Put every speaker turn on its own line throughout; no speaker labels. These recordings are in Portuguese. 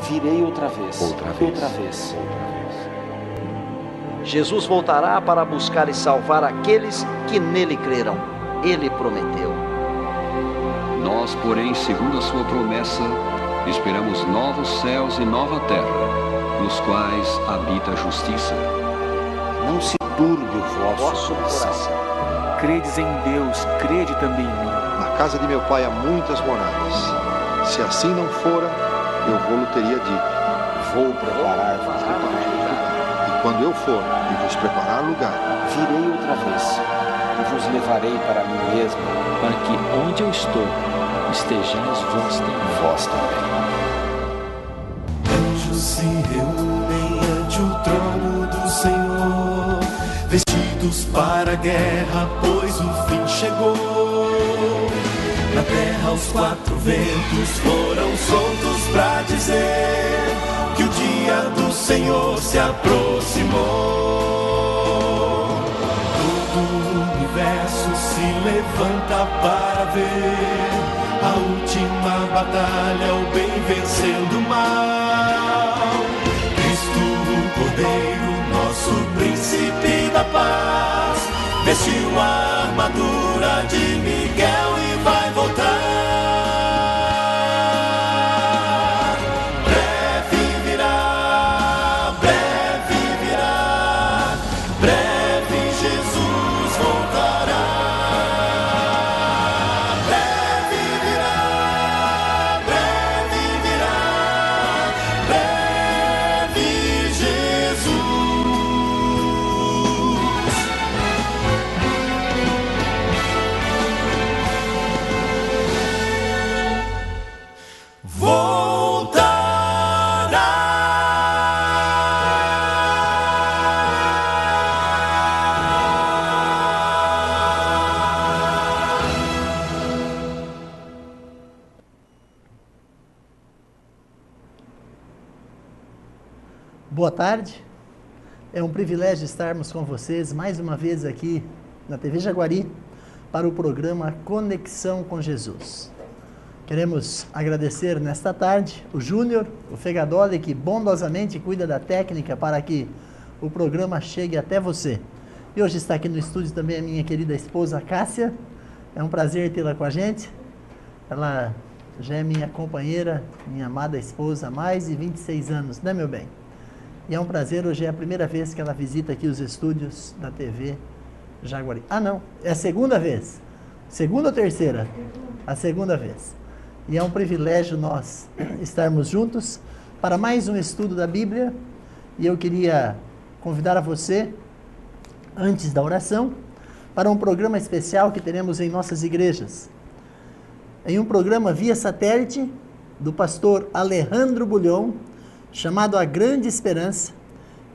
Virei outra vez.
Outra vez.
Jesus voltará para buscar e salvar aqueles que nele creram. Ele prometeu.
Nós, porém, segundo a sua promessa, esperamos novos céus e nova terra, nos quais habita a justiça.
Não se turbe o vosso coração.
Credes em Deus, crede também em mim.
Na casa de meu pai há muitas moradas. Se assim não fora, eu vou-lhe teria dito.
Vou preparar-vos lugar.
E quando eu for e vos preparar lugar,
virei outra vez e vos levarei para mim mesmo,
para que onde eu estou, estejais vós também.
Anjos se reúnem ante o trono do Senhor, vestidos para a guerra, pois o fim chegou. Na terra os quatro ventos foram soltos para dizer que o dia do Senhor se aproximou. Todo o universo se levanta para ver a última batalha, o bem vencendo o mal. Cristo, o Cordeiro, nosso príncipe da paz, vestiu a armadura de Miguel e vai voltar.
Boa tarde, é um privilégio estarmos com vocês mais uma vez aqui na TV Jaguari para o programa Conexão com Jesus. Queremos agradecer nesta tarde o Júnior, o Fegadoli, que bondosamente cuida da técnica para que o programa chegue até você. E hoje está aqui no estúdio também a minha querida esposa Cássia, é um prazer tê-la com a gente. Ela já é minha companheira, minha amada esposa há mais de 26 anos, né, meu bem? E é um prazer, hoje é a primeira vez que ela visita aqui os estúdios da TV Jaguari. Ah, não, é a segunda vez. Segunda ou terceira? A segunda vez. E é um privilégio nós estarmos juntos para mais um estudo da Bíblia. E eu queria convidar a você, antes da oração, para um programa especial que teremos em nossas igrejas. Em um programa via satélite do pastor Alejandro Bulhon, chamado A Grande Esperança.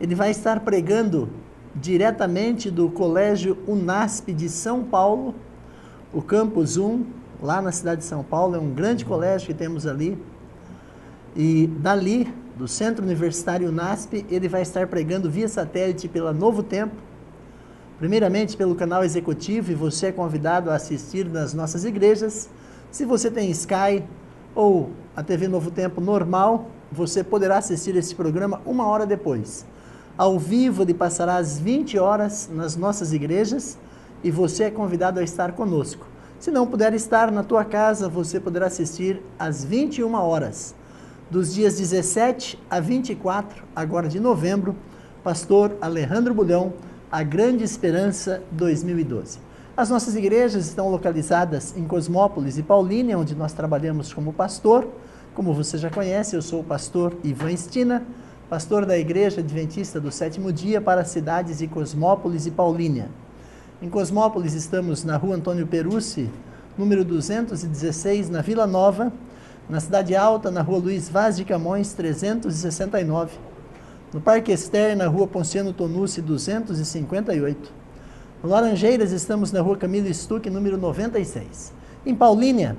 Ele vai estar pregando diretamente do Colégio UNASP de São Paulo, o Campus 1, lá na cidade de São Paulo, é um grande colégio que temos ali. E dali, do Centro Universitário UNASP, ele vai estar pregando via satélite pela Novo Tempo, primeiramente pelo canal executivo, e você é convidado a assistir nas nossas igrejas. Se você tem Sky ou a TV Novo Tempo normal, você poderá assistir esse programa uma hora depois. Ao vivo, ele passará às 20 horas nas nossas igrejas e você é convidado a estar conosco. Se não puder estar na tua casa, você poderá assistir às 21 horas, dos dias 17 a 24, agora de novembro, pastor Alejandro Bulhão, A Grande Esperança 2012. As nossas igrejas estão localizadas em Cosmópolis e Paulínia, onde nós trabalhamos como pastor. Como você já conhece, eu sou o pastor Ivan Estina, pastor da Igreja Adventista do Sétimo Dia para as cidades de Cosmópolis e Paulínia. Em Cosmópolis estamos na rua Antônio Perucci, número 216, na Vila Nova. Na Cidade Alta, na rua Luiz Vaz de Camões, 369. No Parque Ester, na rua Ponciano Tonucci, 258. No Laranjeiras, estamos na rua Camilo Stuck, número 96. Em Paulínia,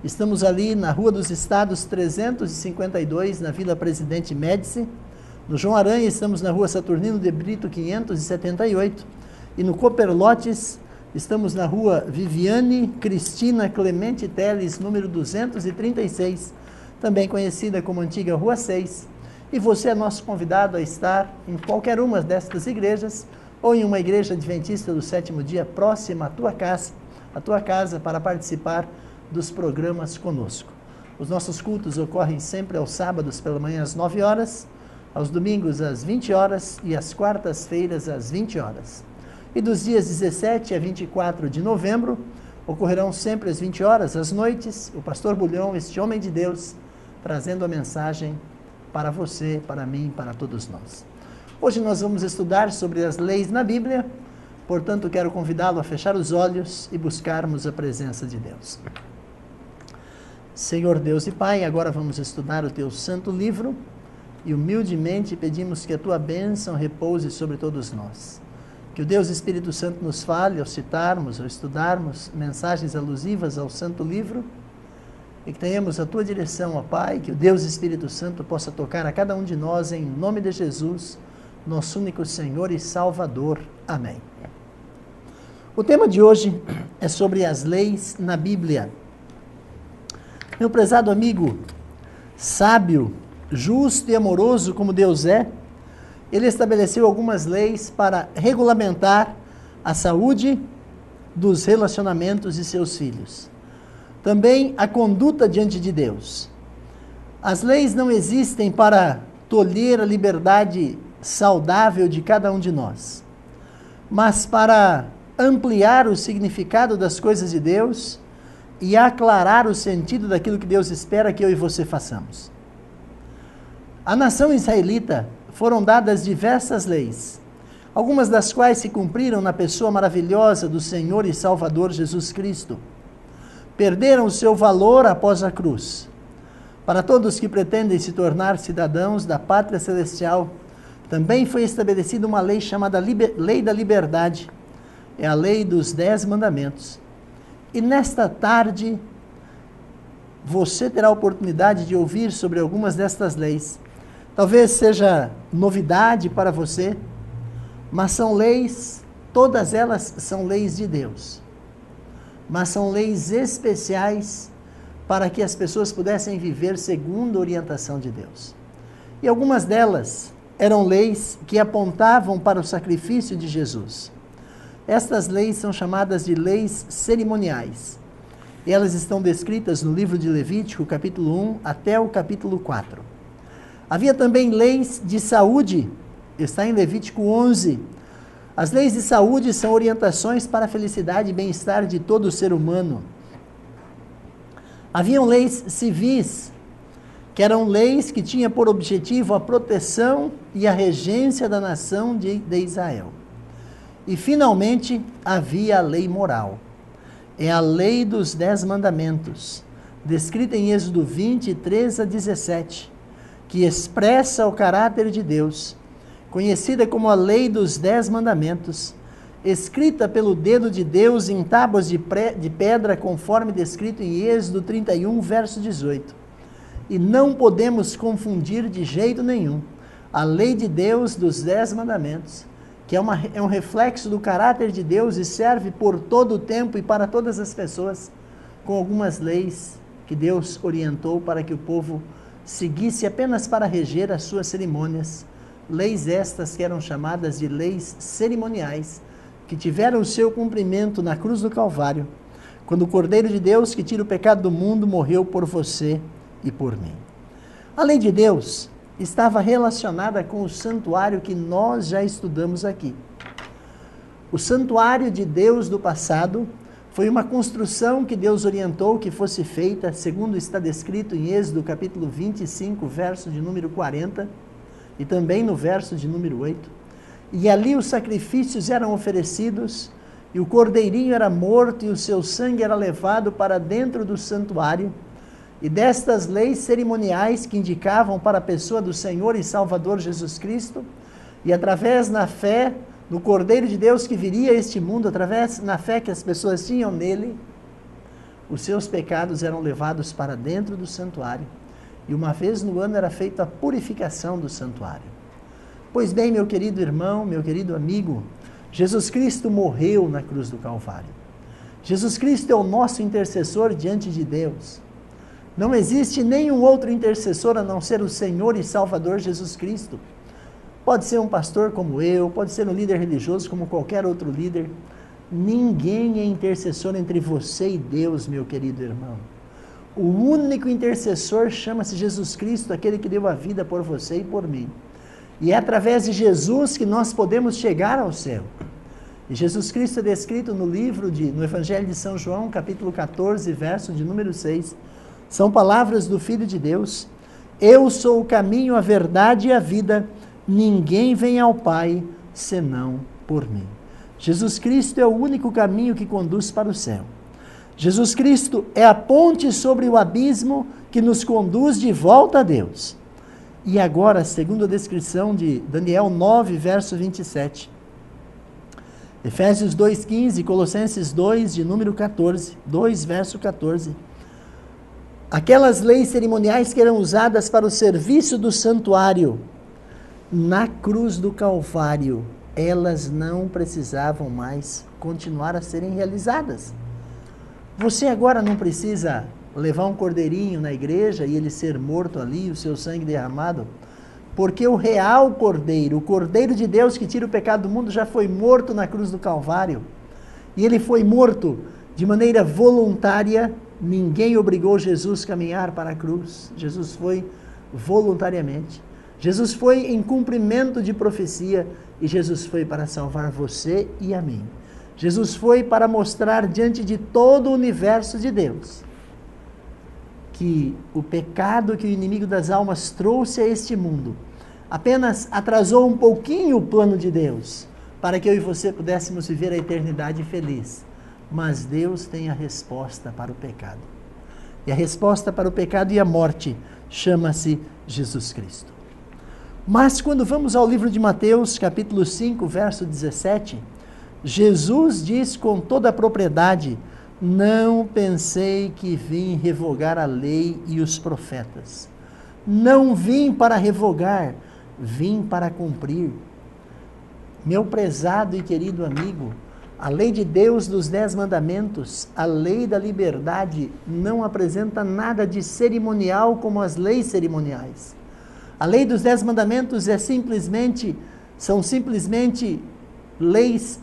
estamos ali na Rua dos Estados 352, na Vila Presidente Médici. No João Aranha, estamos na Rua Saturnino de Brito 578. E no Cooperlotes, estamos na Rua Viviane Cristina Clemente Teles, número 236, também conhecida como Antiga Rua 6. E você é nosso convidado a estar em qualquer uma destas igrejas ou em uma igreja adventista do sétimo dia próxima à tua casa para participar dos programas conosco. Os nossos cultos ocorrem sempre aos sábados pela manhã às 9 horas, aos domingos às 20 horas e às quartas-feiras às 20 horas. E dos dias 17 a 24 de novembro, ocorrerão sempre às 20 horas, às noites, o pastor Bulhão, este homem de Deus, trazendo a mensagem para você, para mim, para todos nós. Hoje nós vamos estudar sobre as leis na Bíblia, portanto quero convidá-lo a fechar os olhos e buscarmos a presença de Deus. Senhor Deus e Pai, agora vamos estudar o Teu santo livro e humildemente pedimos que a Tua bênção repouse sobre todos nós. Que o Deus Espírito Santo nos fale ao citarmos, ao estudarmos mensagens alusivas ao santo livro e que tenhamos a Tua direção, ó Pai, que o Deus Espírito Santo possa tocar a cada um de nós em nome de Jesus, nosso único Senhor e Salvador. Amém. O tema de hoje é sobre as leis na Bíblia. Meu prezado amigo, sábio, justo e amoroso como Deus é, Ele estabeleceu algumas leis para regulamentar a saúde dos relacionamentos de seus filhos. Também a conduta diante de Deus. As leis não existem para tolher a liberdade saudável de cada um de nós, mas para ampliar o significado das coisas de Deus e aclarar o sentido daquilo que Deus espera que eu e você façamos. A nação israelita foram dadas diversas leis, algumas das quais se cumpriram na pessoa maravilhosa do Senhor e Salvador Jesus Cristo. Perderam o seu valor após a cruz. Para todos que pretendem se tornar cidadãos da pátria celestial, também foi estabelecida uma lei chamada Lei da Liberdade. É a lei dos 10 mandamentos. E nesta tarde, você terá a oportunidade de ouvir sobre algumas destas leis. Talvez seja novidade para você, mas são leis, todas elas são leis de Deus. Mas são leis especiais para que as pessoas pudessem viver segundo a orientação de Deus. E algumas delas eram leis que apontavam para o sacrifício de Jesus. Estas leis são chamadas de leis cerimoniais. E elas estão descritas no livro de Levítico, capítulo 1 até o capítulo 4. Havia também leis de saúde, está em Levítico 11. As leis de saúde são orientações para a felicidade e bem-estar de todo ser humano. Haviam leis civis, que eram leis que tinham por objetivo a proteção e a regência da nação de Israel. E, finalmente, havia a lei moral. É a lei dos 10 mandamentos, descrita em Êxodo 20, 13 a 17, que expressa o caráter de Deus, conhecida como a lei dos 10 mandamentos, escrita pelo dedo de Deus em tábuas de pedra, conforme descrito em Êxodo 31, verso 18. E não podemos confundir de jeito nenhum a lei de Deus dos 10 mandamentos, que é um reflexo do caráter de Deus e serve por todo o tempo e para todas as pessoas, com algumas leis que Deus orientou para que o povo seguisse apenas para reger as suas cerimônias, leis estas que eram chamadas de leis cerimoniais, que tiveram o seu cumprimento na cruz do Calvário, quando o Cordeiro de Deus, que tira o pecado do mundo, morreu por você e por mim. A lei de Deus estava relacionada com o santuário que nós já estudamos aqui. O santuário de Deus do passado foi uma construção que Deus orientou que fosse feita, segundo está descrito em Êxodo capítulo 25, verso de número 40, e também no verso de número 8. E ali os sacrifícios eram oferecidos, e o cordeirinho era morto, e o seu sangue era levado para dentro do santuário. E destas leis cerimoniais que indicavam para a pessoa do Senhor e Salvador Jesus Cristo, e através na fé no Cordeiro de Deus que viria a este mundo, através na fé que as pessoas tinham nele, os seus pecados eram levados para dentro do santuário. E uma vez no ano era feita a purificação do santuário. Pois bem, meu querido irmão, meu querido amigo, Jesus Cristo morreu na cruz do Calvário. Jesus Cristo é o nosso intercessor diante de Deus. Não existe nenhum outro intercessor a não ser o Senhor e Salvador Jesus Cristo. Pode ser um pastor como eu, pode ser um líder religioso como qualquer outro líder. Ninguém é intercessor entre você e Deus, meu querido irmão. O único intercessor chama-se Jesus Cristo, aquele que deu a vida por você e por mim. E é através de Jesus que nós podemos chegar ao céu. E Jesus Cristo é descrito no Evangelho de São João, capítulo 14, verso de número 6. São palavras do Filho de Deus. Eu sou o caminho, a verdade e a vida. Ninguém vem ao Pai senão por mim. Jesus Cristo é o único caminho que conduz para o céu. Jesus Cristo é a ponte sobre o abismo que nos conduz de volta a Deus. E agora, segundo a descrição de Daniel 9, verso 27. Efésios 2,15, Colossenses 2, de número 14, 2, verso 14. Aquelas leis cerimoniais que eram usadas para o serviço do santuário, na cruz do Calvário, elas não precisavam mais continuar a serem realizadas. Você agora não precisa levar um cordeirinho na igreja e ele ser morto ali, o seu sangue derramado, porque o real cordeiro, o cordeiro de Deus que tira o pecado do mundo, já foi morto na cruz do Calvário. E ele foi morto de maneira voluntária. Ninguém obrigou Jesus a caminhar para a cruz. Jesus foi voluntariamente. Jesus foi em cumprimento de profecia e Jesus foi para salvar você e a mim. Jesus foi para mostrar diante de todo o universo de Deus que o pecado que o inimigo das almas trouxe a este mundo apenas atrasou um pouquinho o plano de Deus para que eu e você pudéssemos viver a eternidade feliz. Mas Deus tem a resposta para o pecado. E a resposta para o pecado e a morte chama-se Jesus Cristo. Mas quando vamos ao livro de Mateus, capítulo 5, verso 17, Jesus diz com toda a propriedade: não pensei que vim revogar a lei e os profetas. Não vim para revogar, vim para cumprir. Meu prezado e querido amigo, a lei de Deus dos 10 mandamentos, a lei da liberdade, não apresenta nada de cerimonial como as leis cerimoniais. A lei dos 10 mandamentos são simplesmente leis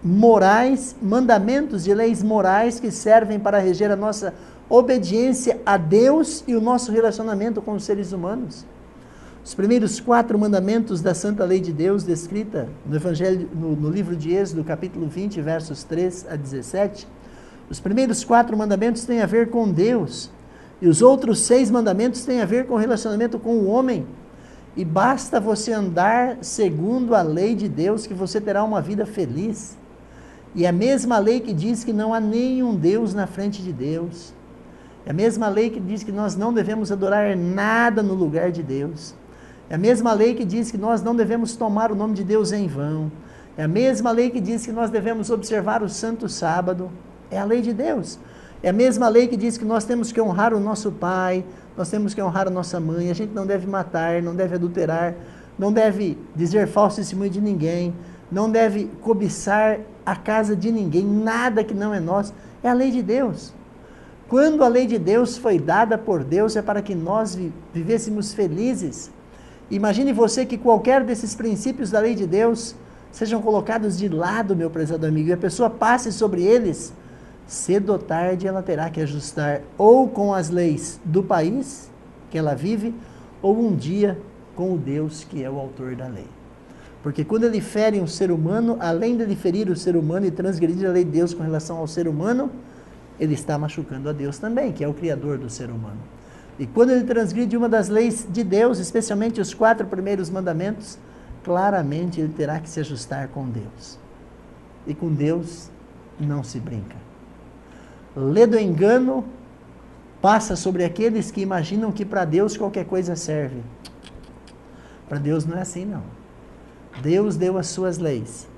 morais, mandamentos de leis morais que servem para reger a nossa obediência a Deus e o nosso relacionamento com os seres humanos. Os primeiros 4 mandamentos da Santa Lei de Deus, descrita no Evangelho, no livro de Êxodo, capítulo 20, versos 3 a 17, os primeiros 4 mandamentos têm a ver com Deus, e os outros 6 mandamentos têm a ver com o relacionamento com o homem. E basta você andar segundo a lei de Deus que você terá uma vida feliz. E é a mesma lei que diz que não há nenhum Deus na frente de Deus. É a mesma lei que diz que nós não devemos adorar nada no lugar de Deus. É a mesma lei que diz que nós não devemos tomar o nome de Deus em vão. É a mesma lei que diz que nós devemos observar o santo sábado. É a lei de Deus. É a mesma lei que diz que nós temos que honrar o nosso pai, nós temos que honrar a nossa mãe, a gente não deve matar, não deve adulterar, não deve dizer falso testemunho de ninguém, não deve cobiçar a casa de ninguém, nada que não é nosso. É a lei de Deus. Quando a lei de Deus foi dada por Deus, é para que nós vivêssemos felizes. Imagine você que qualquer desses princípios da lei de Deus sejam colocados de lado, meu prezado amigo, e a pessoa passe sobre eles. Cedo ou tarde ela terá que ajustar ou com as leis do país que ela vive, ou um dia com o Deus que é o autor da lei. Porque quando ele fere um ser humano, além de ele ferir o ser humano e transgredir a lei de Deus com relação ao ser humano, ele está machucando a Deus também, que é o criador do ser humano. E quando ele transgride uma das leis de Deus, especialmente os 4 primeiros mandamentos, claramente ele terá que se ajustar com Deus. E com Deus não se brinca. Lei do engano passa sobre aqueles que imaginam que para Deus qualquer coisa serve. Para Deus não é assim, não. Deus deu as suas leis.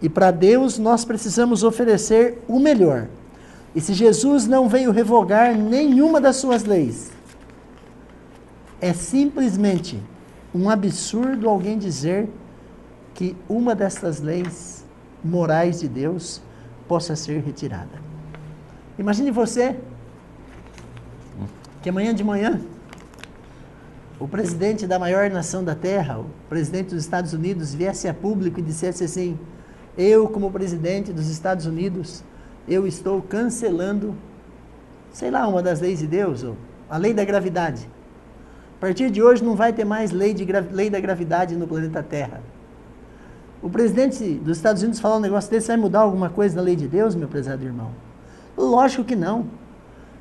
E para Deus nós precisamos oferecer o melhor. E se Jesus não veio revogar nenhuma das suas leis, é simplesmente um absurdo alguém dizer que uma dessas leis morais de Deus possa ser retirada. Imagine você que amanhã de manhã o presidente da maior nação da Terra, o presidente dos Estados Unidos, viesse a público e dissesse assim: eu, como presidente dos Estados Unidos, eu estou cancelando, sei lá, uma das leis de Deus, ou a lei da gravidade. A partir de hoje não vai ter mais lei da gravidade no planeta Terra. O presidente dos Estados Unidos falar um negócio desse, vai mudar alguma coisa na lei de Deus, meu prezado irmão? Lógico que não.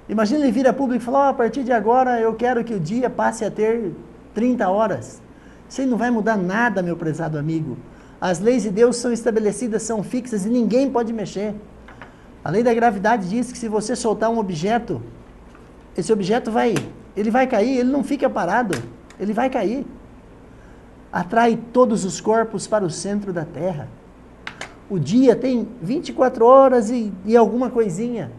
Imagina ele vir a público e falar: a partir de agora eu quero que o dia passe a ter 30 horas. Isso aí não vai mudar nada, meu prezado amigo. As leis de Deus são estabelecidas, são fixas e ninguém pode mexer. A lei da gravidade diz que se você soltar um objeto, esse objeto vai cair, ele não fica parado, ele vai cair. Atrai todos os corpos para o centro da Terra. O dia tem 24 horas e alguma coisinha.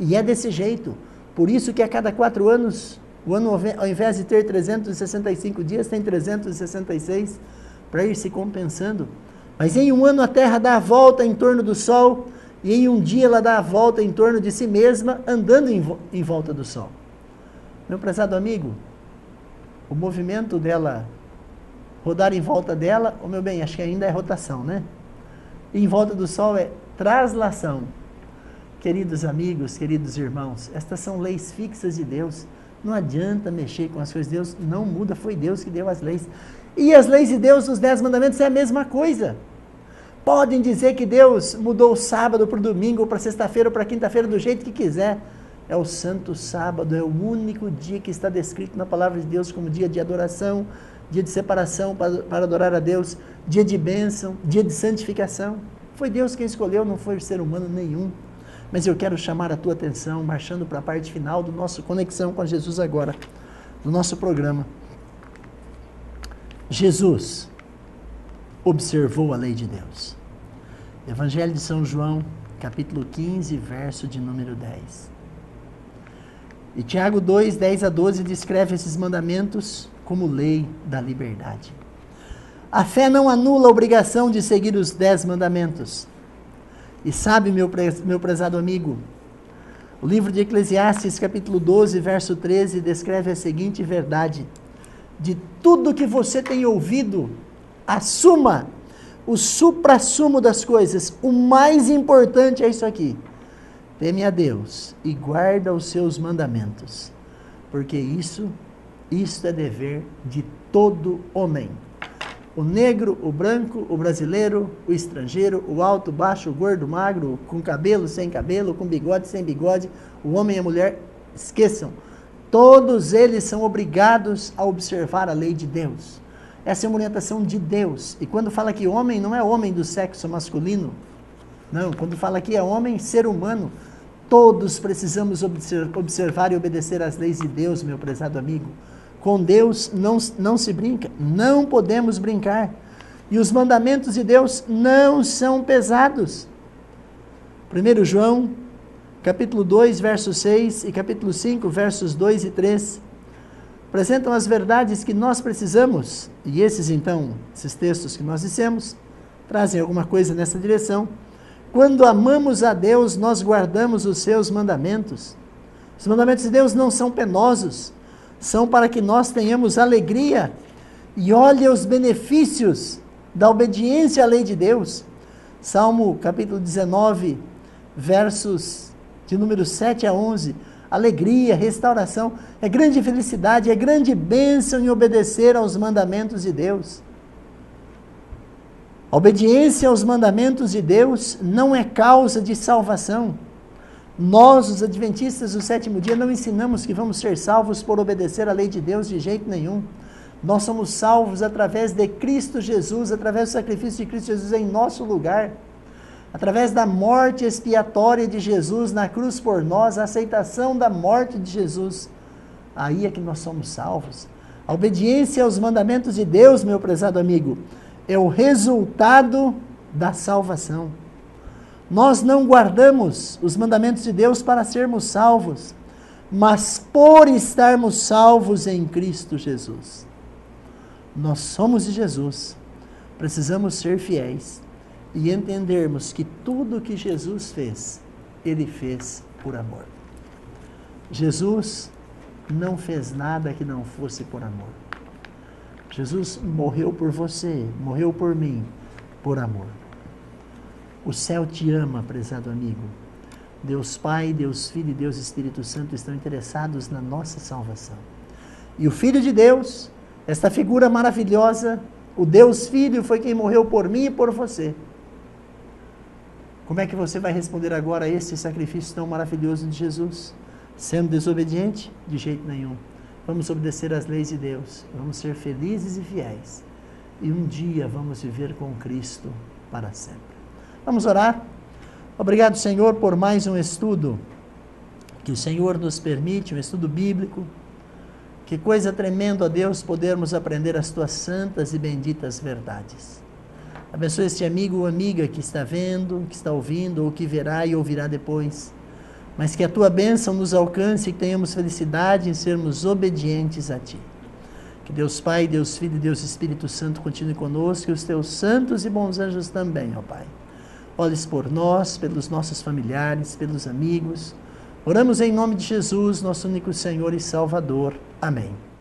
E é desse jeito. Por isso que a cada 4 anos, o ano, ao invés de ter 365 dias, tem 366, para ir se compensando. Mas em um ano a Terra dá a volta em torno do Sol, e em um dia ela dá a volta em torno de si mesma, andando em volta do Sol. Meu prezado amigo, o movimento dela rodar em volta dela, meu bem, acho que ainda é rotação, né? Em volta do Sol é traslação. Queridos amigos, queridos irmãos, estas são leis fixas de Deus. Não adianta mexer com as coisas de Deus, não muda, foi Deus que deu as leis. E as leis de Deus, os 10 mandamentos, é a mesma coisa. Podem dizer que Deus mudou o sábado para o domingo, ou para sexta-feira, ou para quinta-feira, do jeito que quiser. É o santo sábado, é o único dia que está descrito na palavra de Deus como dia de adoração, dia de separação para adorar a Deus, dia de bênção, dia de santificação. Foi Deus quem escolheu, não foi ser humano nenhum. Mas eu quero chamar a tua atenção, marchando para a parte final do nosso Conexão com Jesus agora, do nosso programa. Jesus observou a lei de Deus. Evangelho de São João, capítulo 15, verso de número 10. E Tiago 2, 10 a 12, descreve esses mandamentos como lei da liberdade. A fé não anula a obrigação de seguir os 10 mandamentos. E sabe, meu prezado amigo, o livro de Eclesiastes, capítulo 12, verso 13, descreve a seguinte verdade: de tudo que você tem ouvido, assuma o supra-sumo das coisas. O mais importante é isso aqui: teme a Deus e guarda os seus mandamentos, porque isso é dever de todo homem. O negro, o branco, o brasileiro, o estrangeiro, o alto, o baixo, o gordo, o magro, com cabelo, sem cabelo, com bigode, sem bigode, o homem e a mulher, esqueçam. Todos eles são obrigados a observar a lei de Deus. Essa é uma orientação de Deus. E quando fala que homem, não é homem do sexo masculino. Não, quando fala que é homem, ser humano. Todos precisamos observar e obedecer às leis de Deus, meu prezado amigo. Com Deus não se brinca, não podemos brincar. E os mandamentos de Deus não são pesados. 1 João, capítulo 2, verso 6 e capítulo 5, versos 2 e 3, apresentam as verdades que nós precisamos. E esses textos que nós dissemos, trazem alguma coisa nessa direção. Quando amamos a Deus, nós guardamos os seus mandamentos. Os mandamentos de Deus não são penosos, são para que nós tenhamos alegria. E olha os benefícios da obediência à lei de Deus. Salmo capítulo 19, versos de número 7 a 11. Alegria, restauração, é grande felicidade, é grande bênção em obedecer aos mandamentos de Deus. A obediência aos mandamentos de Deus não é causa de salvação. Nós, os adventistas do sétimo dia, não ensinamos que vamos ser salvos por obedecer à lei de Deus de jeito nenhum. Nós somos salvos através de Cristo Jesus, através do sacrifício de Cristo Jesus em nosso lugar, através da morte expiatória de Jesus na cruz por nós, a aceitação da morte de Jesus. Aí é que nós somos salvos. A obediência aos mandamentos de Deus, meu prezado amigo, é o resultado da salvação. Nós não guardamos os mandamentos de Deus para sermos salvos, mas por estarmos salvos em Cristo Jesus. Nós somos de Jesus, precisamos ser fiéis e entendermos que tudo que Jesus fez, Ele fez por amor. Jesus não fez nada que não fosse por amor. Jesus morreu por você, morreu por mim, por amor. O céu te ama, prezado amigo. Deus Pai, Deus Filho e Deus Espírito Santo estão interessados na nossa salvação. E o Filho de Deus, esta figura maravilhosa, o Deus Filho, foi quem morreu por mim e por você. Como é que você vai responder agora a esse sacrifício tão maravilhoso de Jesus? Sendo desobediente? De jeito nenhum. Vamos obedecer às leis de Deus. Vamos ser felizes e fiéis. E um dia vamos viver com Cristo para sempre. Vamos orar? Obrigado, Senhor, por mais um estudo que o Senhor nos permite, um estudo bíblico. Que coisa tremenda, ó Deus, podermos aprender as tuas santas e benditas verdades. Abençoe este amigo ou amiga que está vendo, que está ouvindo, ou que verá e ouvirá depois. Mas que a tua bênção nos alcance e que tenhamos felicidade em sermos obedientes a ti. Que Deus Pai, Deus Filho e Deus Espírito Santo continue conosco e os teus santos e bons anjos também, ó Pai. Olhes por nós, pelos nossos familiares, pelos amigos. Oramos em nome de Jesus, nosso único Senhor e Salvador. Amém.